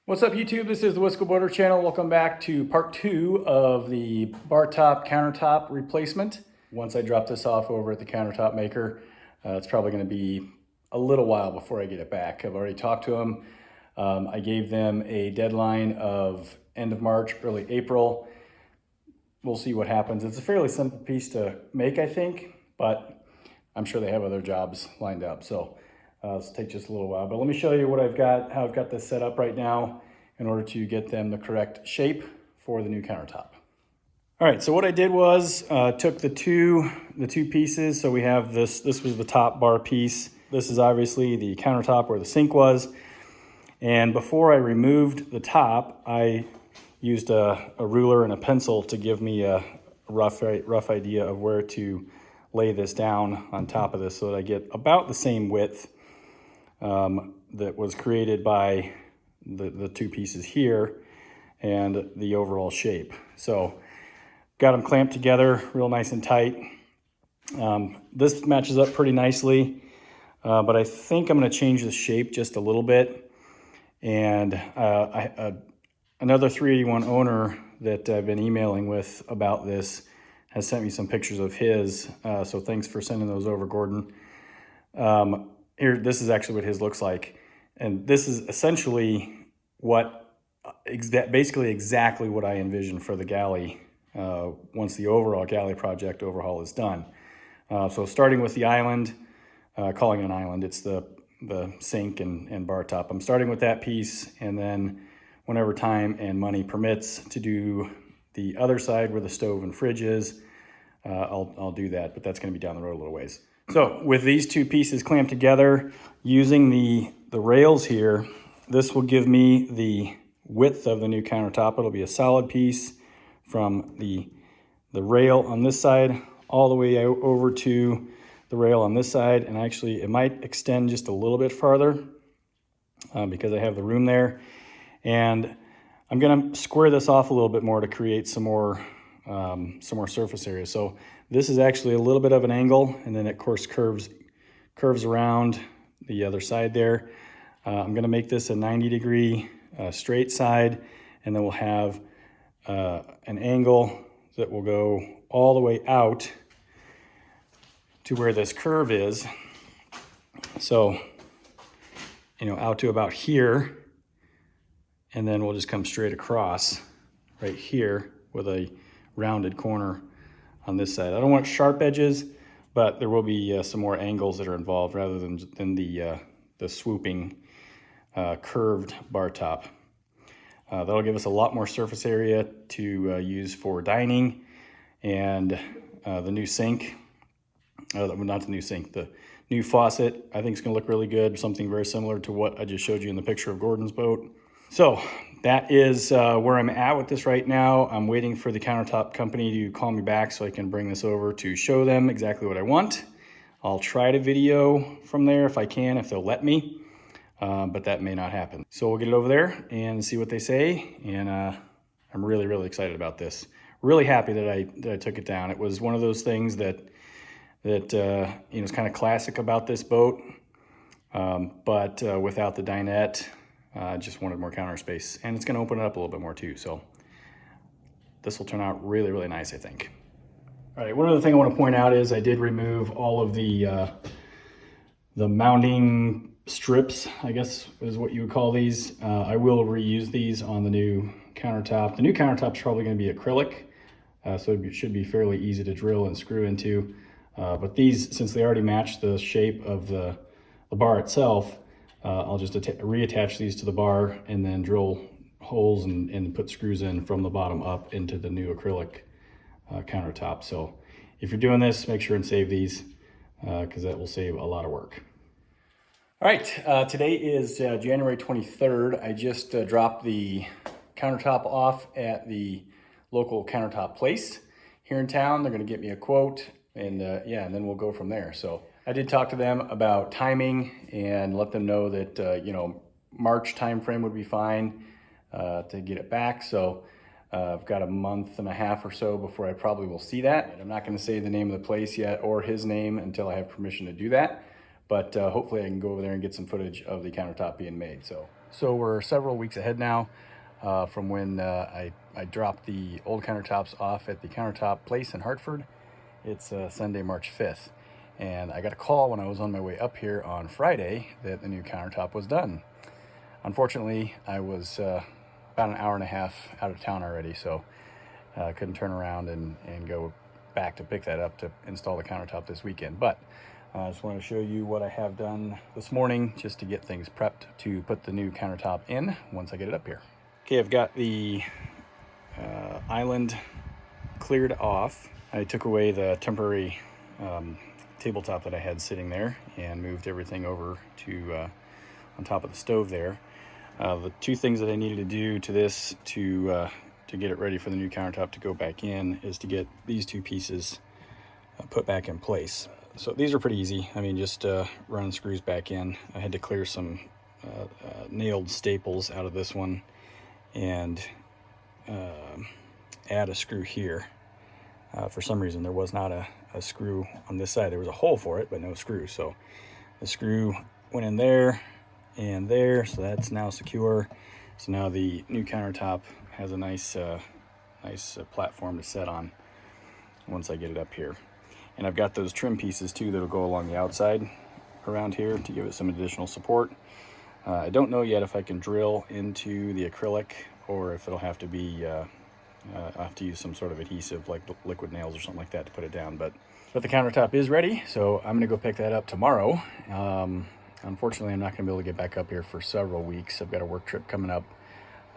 What's up YouTube? This is the Whistleblower channel. Welcome back to part 2 of the bar top countertop replacement. Once I drop this off over at the countertop maker, it's probably going to be a little while before I get it back. I've already talked to them. I gave them a deadline of end of March, early April. We'll see what happens. It's a fairly simple piece to make, I think, but I'm sure they have other jobs lined up. So this will take just a little while, but let me show you what I've got, how I've got this set up right now in order to get them the correct shape for the new countertop. All right, so what I did was took the two pieces. So we have this was the top bar piece. This is obviously the countertop where the sink was. And before I removed the top, I used a ruler and a pencil to give me a rough idea of where to lay this down on top of this so that I get about the same width that was created by the two pieces here and the overall shape. So got them clamped together real nice and tight. This matches up pretty nicely, but I think I'm going to change the shape just a little bit. And another 381 owner that I've been emailing with about this has sent me some pictures of his. So thanks for sending those over, Gordon. Here, this is actually what his looks like. And this is essentially basically exactly what I envisioned for the galley once the overall galley project overhaul is done. So starting with the island, calling it an island, it's the sink and bar top. I'm starting with that piece, and then whenever time and money permits to do the other side where the stove and fridge is, I'll do that, but that's going to be down the road a little ways. So with these two pieces clamped together, using the rails here, this will give me the width of the new countertop. It'll be a solid piece from the rail on this side all the way over to the rail on this side. And actually it might extend just a little bit farther because I have the room there. And I'm gonna square this off a little bit more to create some more surface area. So this is actually a little bit of an angle, and then it of course curves around the other side there. I'm gonna make this a 90-degree straight side, and then we'll have an angle that will go all the way out to where this curve is. So, out to about here, and then we'll just come straight across right here with a rounded corner on this side. I don't want sharp edges, but there will be some more angles that are involved rather than the swooping curved bar top. That'll give us a lot more surface area to use for dining, and the new sink, not the new sink, the new faucet, I think it's gonna look really good, something very similar to what I just showed you in the picture of Gordon's boat. So that is where I'm at with this right now. I'm waiting for the countertop company to call me back so I can bring this over to show them exactly what I want. I'll try to video from there if I can, if they'll let me, but that may not happen. So we'll get it over there and see what they say. And I'm really, really excited about this. Really happy that I took it down. It was one of those things that is kind of classic about this boat, but without the dinette. I just wanted more counter space, and it's going to open it up a little bit more too. So this will turn out really, really nice, I think. All right, one other thing I want to point out is I did remove all of the mounting strips, I guess is what you would call these. I will reuse these on the new countertop. The new countertop is probably going to be acrylic, so it should be fairly easy to drill and screw into. But these, since they already match the shape of the bar itself, I'll just reattach these to the bar and then drill holes and put screws in from the bottom up into the new acrylic countertop. So if you're doing this, make sure and save these because that will save a lot of work. All right, today is January 23rd. I just dropped the countertop off at the local countertop place here in town. They're gonna get me a quote, and and then we'll go from there. So I did talk to them about timing and let them know that, March timeframe would be fine to get it back. So I've got a month and a half or so before I probably will see that. I'm not going to say the name of the place yet or his name until I have permission to do that. But hopefully I can go over there and get some footage of the countertop being made. So So we're several weeks ahead now from when I dropped the old countertops off at the countertop place in Hartford. It's Sunday, March 5th. And I got a call when I was on my way up here on Friday that the new countertop was done. Unfortunately, I was about an hour and a half out of town already, so I couldn't turn around and go back to pick that up to install the countertop this weekend. But I just want to show you what I have done this morning just to get things prepped to put the new countertop in once I get it up here. Okay, I've got the island cleared off. I took away the temporary tabletop that I had sitting there and moved everything over to on top of the stove there. The two things that I needed to do to this to get it ready for the new countertop to go back in is to get these two pieces put back in place. So these are pretty easy. I mean, just run screws back in. I had to clear some nailed staples out of this one and add a screw here. For some reason, there was not a screw on this side. There was a hole for it, but no screw. So the screw went in there and there, so that's now secure. So now the new countertop has a nice platform to set on once I get it up here. And I've got those trim pieces too that'll go along the outside around here to give it some additional support. I don't know yet if I can drill into the acrylic or if it'll have to be I'll have to use some sort of adhesive like liquid nails or something like that to put it down. But the countertop is ready, so I'm gonna go pick that up tomorrow. Unfortunately, I'm not gonna be able to get back up here for several weeks. I've got a work trip coming up.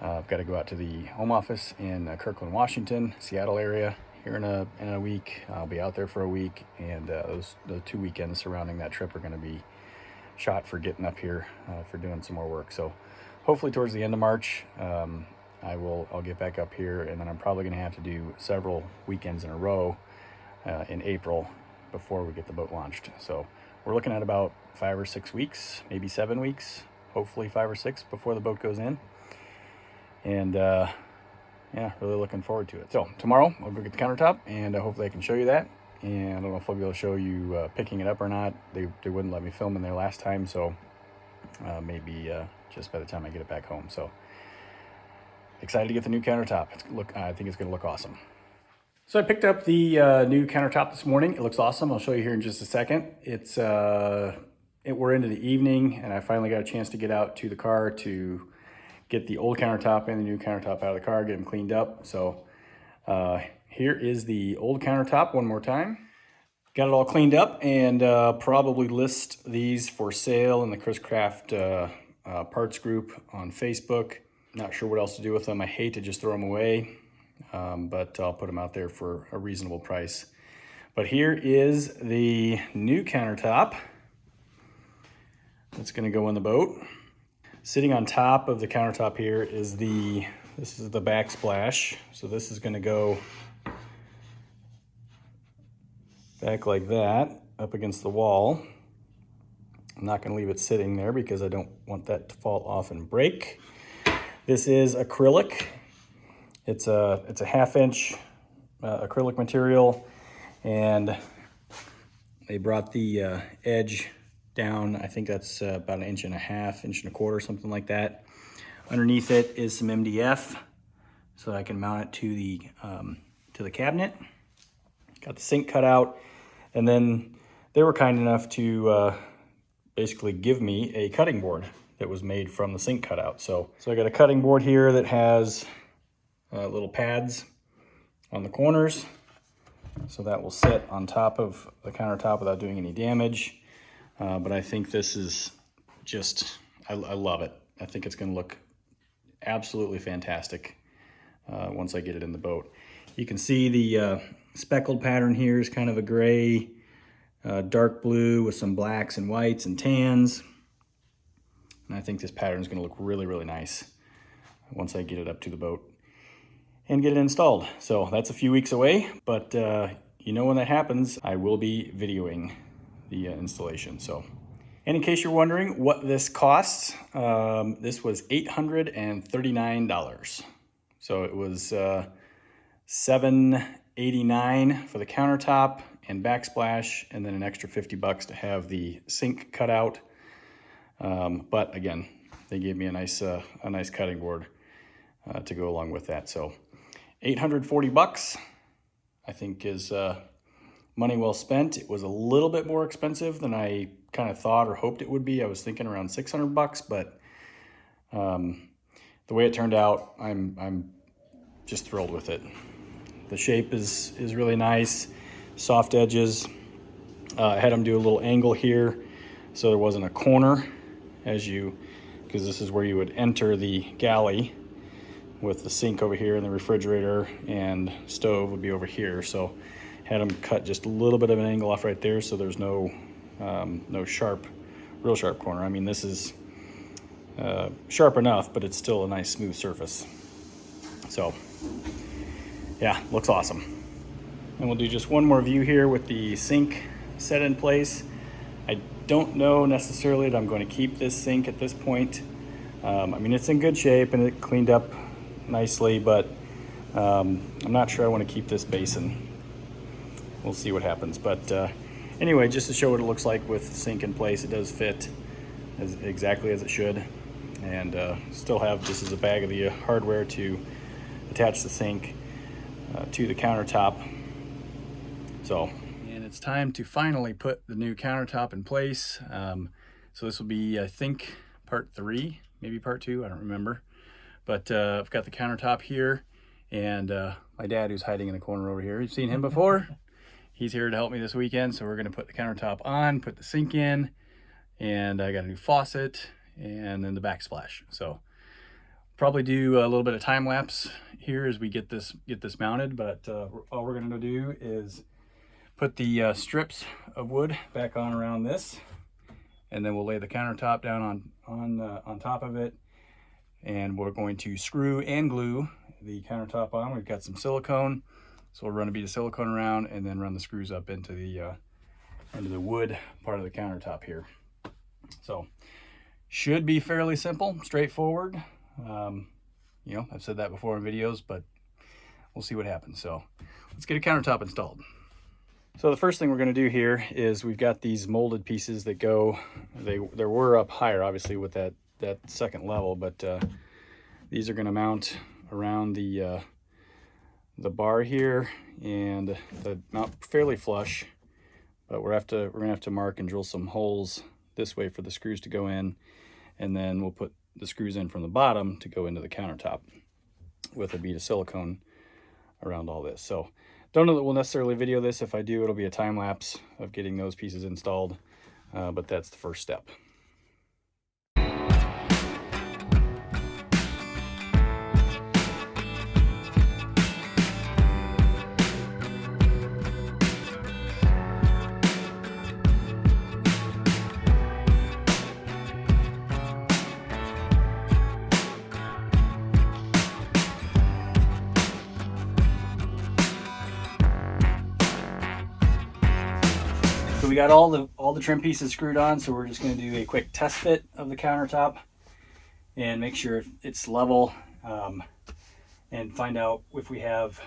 I've got to go out to the home office in Kirkland, Washington, Seattle area here in a week. I'll be out there for a week, and the 2 weekends surrounding that trip are going to be shot for getting up here for doing some more work. So hopefully towards the end of March, I'll get back up here, and then I'm probably going to have to do several weekends in a row in April before we get the boat launched. So we're looking at about 5 or 6 weeks, maybe 7 weeks, hopefully 5 or 6 before the boat goes in. And yeah, really looking forward to it. So tomorrow I'll go get the countertop, and hopefully I can show you that. And I don't know if I'll be able to show you picking it up or not. They wouldn't let me film in there last time, so maybe just by the time I get it back home. So excited to get the new countertop. I think it's going to look awesome. So I picked up the new countertop this morning. It looks awesome. I'll show you here in just a second. We're into the evening, and I finally got a chance to get out to the car to get the old countertop and the new countertop out of the car, get them cleaned up. So here is the old countertop one more time. Got it all cleaned up, and probably list these for sale in the Chris Craft parts group on Facebook. Not sure what else to do with them. I hate to just throw them away, but I'll put them out there for a reasonable price. But here is the new countertop that's gonna go in the boat. Sitting on top of the countertop here is this is the backsplash. So this is gonna go back like that, up against the wall. I'm not gonna leave it sitting there because I don't want that to fall off and break. This is acrylic. It's a 1/2-inch acrylic material, and they brought the edge down. I think that's about 1.5 inches, 1.25 inches, something like that. Underneath it is some MDF, so I can mount it to the cabinet. Got the sink cut out, and then they were kind enough to basically give me a cutting board that was made from the sink cutout. So I got a cutting board here that has little pads on the corners, so that will sit on top of the countertop without doing any damage. But I think this is just, I love it. I think it's gonna look absolutely fantastic once I get it in the boat. You can see the speckled pattern here is kind of a gray, dark blue with some blacks and whites and tans. And I think this pattern is gonna look really, really nice once I get it up to the boat and get it installed. So that's a few weeks away, but you know when that happens, I will be videoing the installation. So, and in case you're wondering what this costs, this was $839. So it was $789 for the countertop and backsplash, and then an extra $50 to have the sink cut out. But again, they gave me a nice cutting board to go along with that. So $840, I think, is money well spent. It was a little bit more expensive than I kind of thought or hoped it would be. I was thinking around $600, but the way it turned out, I'm just thrilled with it. The shape is really nice, soft edges. I had them do a little angle here so there wasn't a corner because this is where you would enter the galley, with the sink over here and the refrigerator and stove would be over here. So had them cut just a little bit of an angle off right there so there's no real sharp corner. I mean, this is sharp enough, but it's still a nice smooth surface. So yeah, looks awesome. And we'll do just one more view here with the sink set in place. I don't know necessarily that I'm going to keep this sink at this point. I mean, it's in good shape and it cleaned up nicely, but I'm not sure I want to keep this basin. We'll see what happens. But anyway, just to show what it looks like with the sink in place, it does fit exactly as it should. And still have, this is a bag of the hardware to attach the sink to the countertop. So, and it's time to finally put the new countertop in place. So this will be, I think, part 3, maybe part 2, I don't remember. But I've got the countertop here, and my dad, who's hiding in the corner over here, you've seen him before. He's here to help me this weekend, so we're gonna put the countertop on, put the sink in, and I got a new faucet, and then the backsplash. So probably do a little bit of time lapse here as we get this mounted, but all we're gonna do is put the strips of wood back on around this, and then we'll lay the countertop down on top of it, and we're going to screw and glue the countertop on. We've got some silicone, so we'll run a bead of silicone around and then run the screws up into the wood part of the countertop here. So should be fairly simple, straightforward. You know, I've said that before in videos, but we'll see what happens. So let's get a countertop installed. So the first thing we're going to do here is we've got these molded pieces that go, they were up higher obviously with that second level, but these are going to mount around the bar here, and the mount fairly flush, but we're gonna have to mark and drill some holes this way for the screws to go in, and then we'll put the screws in from the bottom to go into the countertop with a bead of silicone around all this. So don't know that we'll necessarily video this. If I do, it'll be a time lapse of getting those pieces installed, but that's the first step. So we got all the trim pieces screwed on, so we're just going to do a quick test fit of the countertop and make sure it's level, and find out if we have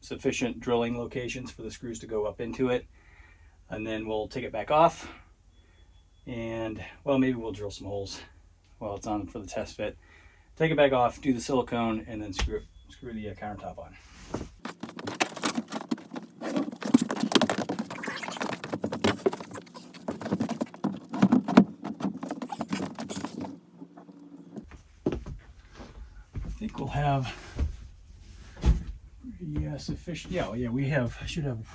sufficient drilling locations for the screws to go up into it. And then we'll take it back off, and well, maybe we'll drill some holes while it's on for the test fit. Take it back off, do the silicone, and then screw the countertop on. I think we'll have sufficient. Yeah, we should have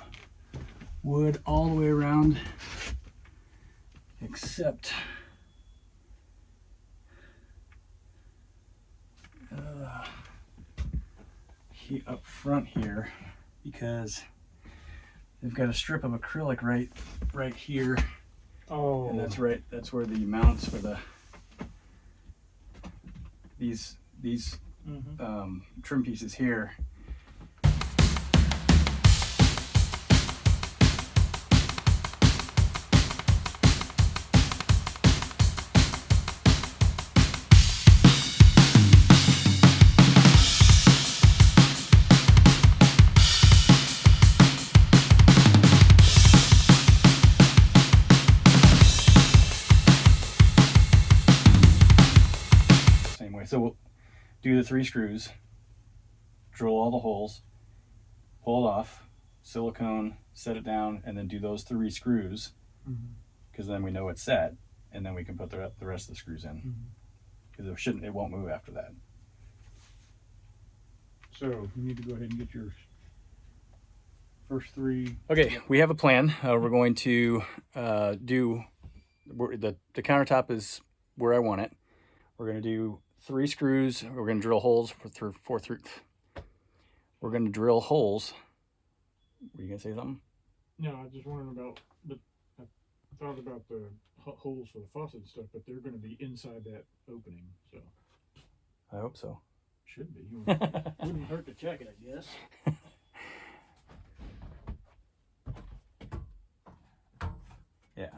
wood all the way around, except up front here, because they've got a strip of acrylic right here. Oh, and that's where the mounts for these trim pieces here. do the 3 screws, drill all the holes, pull it off, silicone, set it down, and then do those 3 screws, because then we know it's set, and then we can put the rest of the screws in, because it won't move after that. So you need to go ahead and get your first 3. Okay, we have a plan. We're going to do the countertop is where I want it. We're going to do 3 screws. We're going to drill holes we're going to drill holes. Were you going to say something? No, I just wondering about, but I thought about the holes for the faucet and stuff, but they're going to be inside that opening, so. I hope so. Should be. Wouldn't hurt to check it, I guess. Yeah.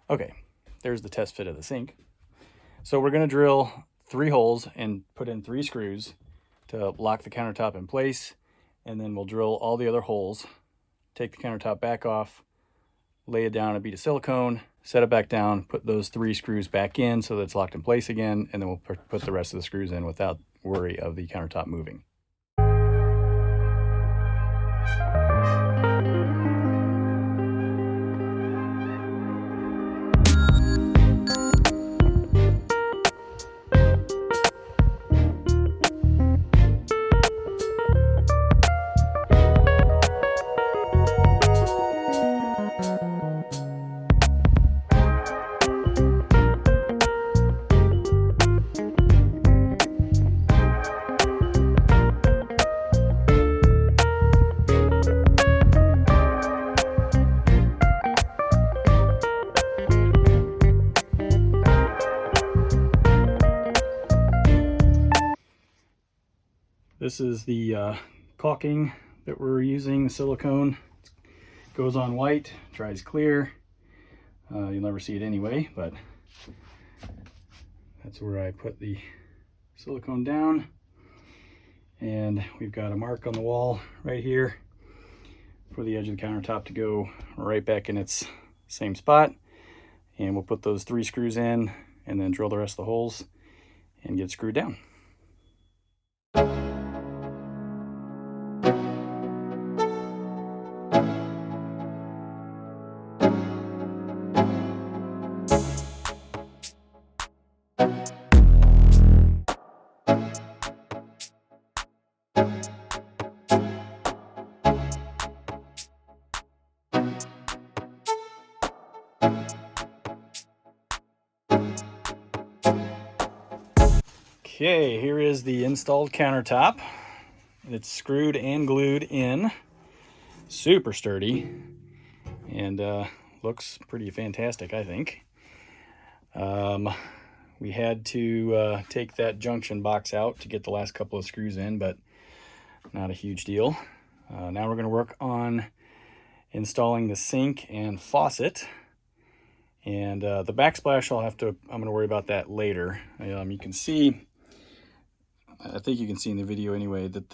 Okay, there's the test fit of the sink. So we're going to drill 3 holes and put in 3 screws to lock the countertop in place, and then we'll drill all the other holes, take the countertop back off, lay it down a bead of silicone, set it back down, put those 3 screws back in so that it's locked in place again, and then we'll put the rest of the screws in without worry of the countertop moving. This is the caulking that we're using, the silicone. It goes on white, dries clear. You'll never see it anyway, but that's where I put the silicone down. And we've got a mark on the wall right here for the edge of the countertop to go right back in its same spot. And we'll put those 3 screws in and then drill the rest of the holes and get it screwed down. Okay, here is the installed countertop. It's screwed and glued in, super sturdy, and looks pretty fantastic, I think. We had to take that junction box out to get the last couple of screws in, but not a huge deal. Now we're going to work on installing the sink and faucet. And the backsplash, I'm going to worry about that later. You can see, I think you can see in the video anyway, that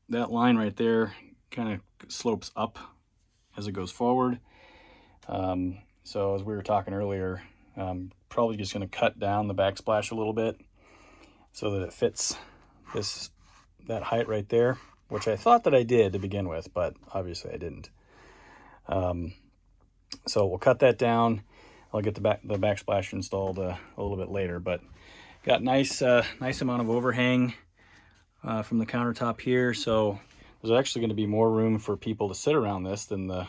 that line right there kind of slopes up as it goes forward. So as we were talking earlier, probably just going to cut down the backsplash a little bit so that it fits that height right there, which I thought that I did to begin with, but obviously I didn't. So we'll cut that down. I'll get the backsplash installed a little bit later, but got nice amount of overhang from the countertop here, so there's actually going to be more room for people to sit around this than the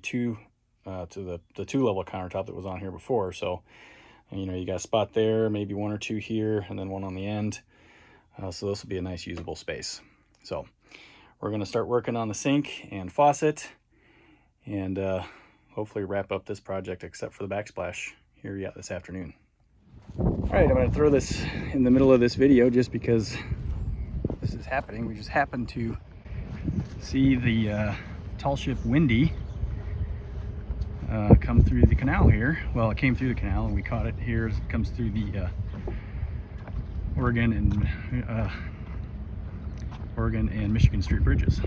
two level countertop that was on here before. So, you know, you got a spot there, maybe 1 or 2 here, and then 1 on the end. So this will be a nice usable space. So we're going to start working on the sink and faucet, and hopefully wrap up this project except for the backsplash here yet this afternoon. All right, I'm going to throw this in the middle of this video just because this is happening. We just happened to see the tall ship Windy come through the canal here. Well, it came through the canal and we caught it here as it comes through the Oregon and Michigan Street bridges.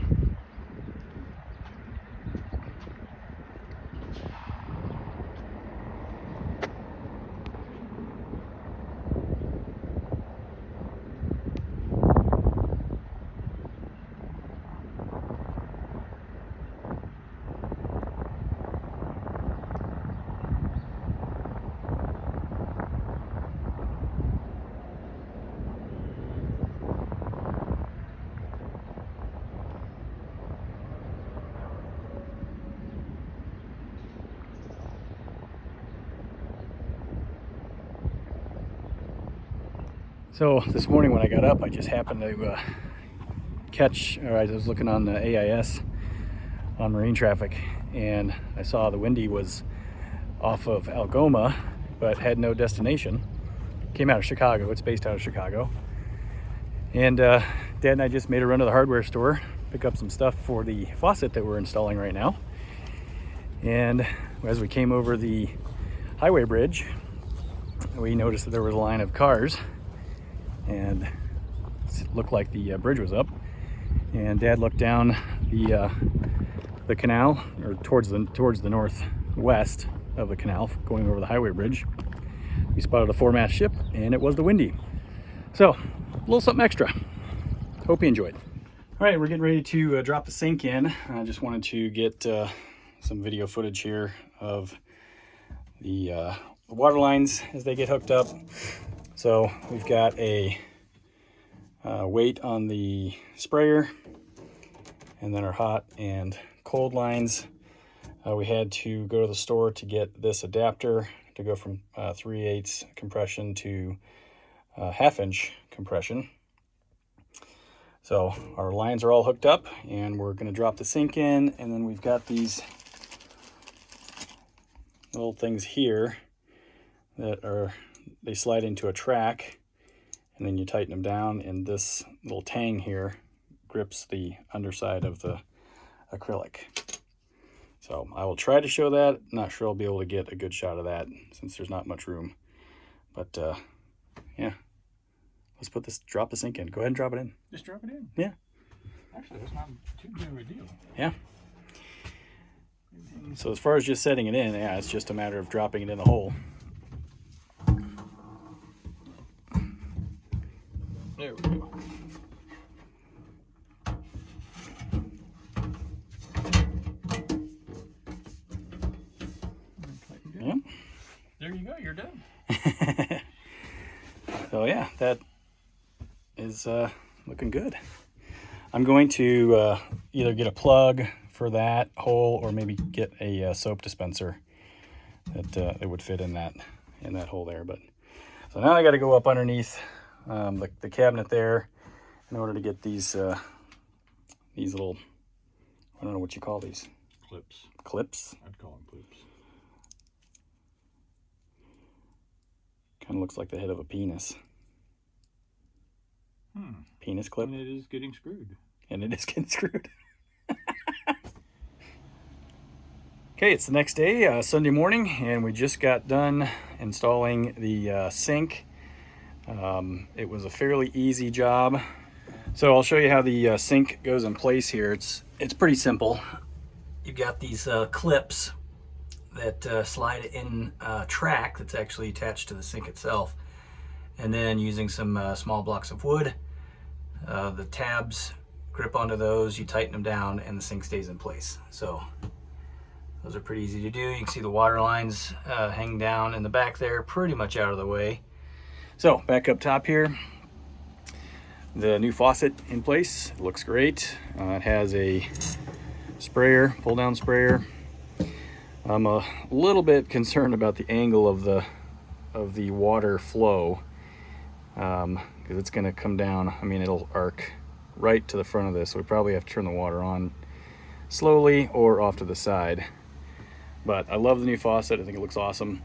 So this morning when I got up, I just happened to I was looking on the AIS on marine traffic, and I saw the Windy was off of Algoma, but had no destination. Came out of Chicago. It's based out of Chicago. And Dad and I just made a run to the hardware store, pick up some stuff for the faucet that we're installing right now. And as we came over the highway bridge, we noticed that there was a line of cars, and it looked like the bridge was up. And Dad looked down the canal, or towards the northwest of the canal, going over the highway bridge. We spotted a 4-mast ship, and it was the Windy. So, a little something extra. Hope you enjoyed. All right, we're getting ready to drop the sink in. I just wanted to get some video footage here of the water lines as they get hooked up. So we've got a weight on the sprayer, and then our hot and cold lines. We had to go to the store to get this adapter to go from 3/8 compression to 1/2-inch compression. So our lines are all hooked up, and we're going to drop the sink in, and then we've got these little things here that they slide into a track, and then you tighten them down, and this little tang here grips the underside of the acrylic. So I will try to show that. Not sure I'll be able to get a good shot of that since there's not much room. But yeah, let's drop the sink in. Go ahead and drop it in. Just drop it in. Yeah. Actually, that's not too big of a deal. Yeah. So as far as just setting it in, yeah, it's just a matter of dropping it in the hole. There we go. Yeah. There you go, you're done. So yeah, that is looking good. I'm going to either get a plug for that hole, or maybe get a soap dispenser that it would fit in that hole there. But so now I got to go up underneath the cabinet there in order to get these little, I don't know what you call these. Clips. I'd call them clips. Kind of looks like the head of a penis. Penis clip. And it is getting screwed. Okay, it's the next day, Sunday morning, and we just got done installing the sink. It was a fairly easy job. So I'll show you how the sink goes in place here. It's pretty simple. You've got these clips that slide in a track that's actually attached to the sink itself. And then using some small blocks of wood, the tabs grip onto those, you tighten them down, and the sink stays in place. So those are pretty easy to do. You can see the water lines hang down in the back there, pretty much out of the way. So back up top here, the new faucet in place. It looks great. It has a sprayer, pull down sprayer. I'm a little bit concerned about the angle of the water flow, because it's going to come down. I mean, it'll arc right to the front of this, so we probably have to turn the water on slowly or off to the side. But I love the new faucet. I think it looks awesome.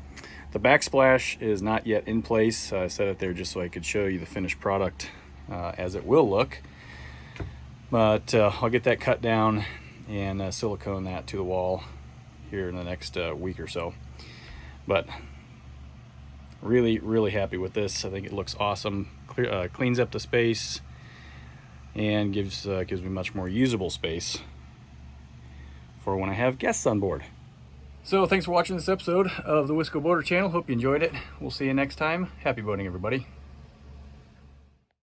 The backsplash is not yet in place. I set it there just so I could show you the finished product as it will look. But I'll get that cut down and silicone that to the wall here in the next week or so. But really happy with this. I think it looks awesome. Cleans up the space and gives me much more usable space for when I have guests on board. So thanks for watching this episode of the Wisco Boater channel. Hope you enjoyed it. We'll see you next time. Happy boating, everybody.